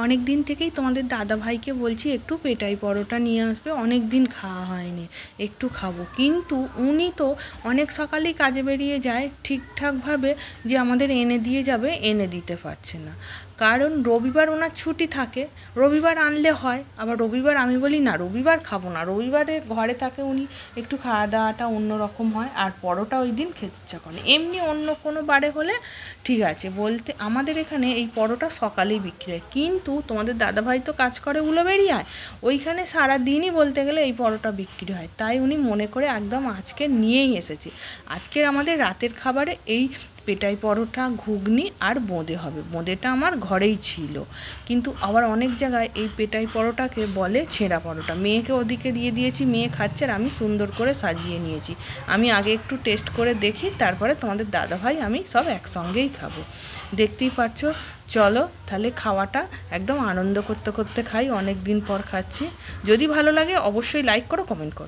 অনেক দিন থেকেই তোমাদের দাদা ভাইকে বলছি একটু পেটাই পরোটা নিয়ে আসবে, অনেক দিন খাওয়া হয়নি, একটু খাবো। কিন্তু উনি তো অনেক সকালেই কাজে বেরিয়ে যায়, ঠিকঠাকভাবে যে আমাদের এনে দিয়ে যাবে এনে দিতে পারছে না। কারণ রবিবার ওনার ছুটি থাকে, রবিবার আনলে হয়। আবার রবিবার আমি বলি না, রবিবার খাবো না, রবিবারে ঘরে থাকে উনি, একটু খাওয়া দাওয়াটা অন্যরকম হয়, আর পরোটা ওই দিন খেতে ইচ্ছা করে। এমনি অন্য কোনো বারে হলে ঠিক আছে, বলতে আমাদের এখানে এই পরোটা সকালেই বিক্রি হয়। কিন্তু তোমাদের দাদাভাই তো কাজ করে উলুবেড়িয়ায়, ওইখানে সারা দিনই বলতে গেলে এই পরোটা বিক্রি হয়। তাই উনি মনে করে একদম আজকে নিয়েই এসেছে। আজকের আমাদের রাতের খাবারে এই পেটাই পরোটা, ঘুগনি আর বোঁদে হবে। বোঁদেটা আমার ঘরেই ছিল, কিন্তু আবার অনেক জায়গায় এই পেটাই পরোটাকে বলে ছেঁড়া পরোটা। মেয়েকে ওদিকে দিয়ে দিয়েছি, মেয়ে খাচ্ছে, আর আমি সুন্দর করে সাজিয়ে নিয়েছি। আমি আগে একটু টেস্ট করে দেখি, তারপরে তোমাদের দাদাভাই আমি সব একসঙ্গেই খাবো। দেখতেই পাচ্ছ। চলো তাহলে খাওয়াটা একদম আনন্দ করতে করতে খাই, অনেক দিন পর খাচ্ছি। যদি ভালো লাগে অবশ্যই লাইক করো, কমেন্ট করো।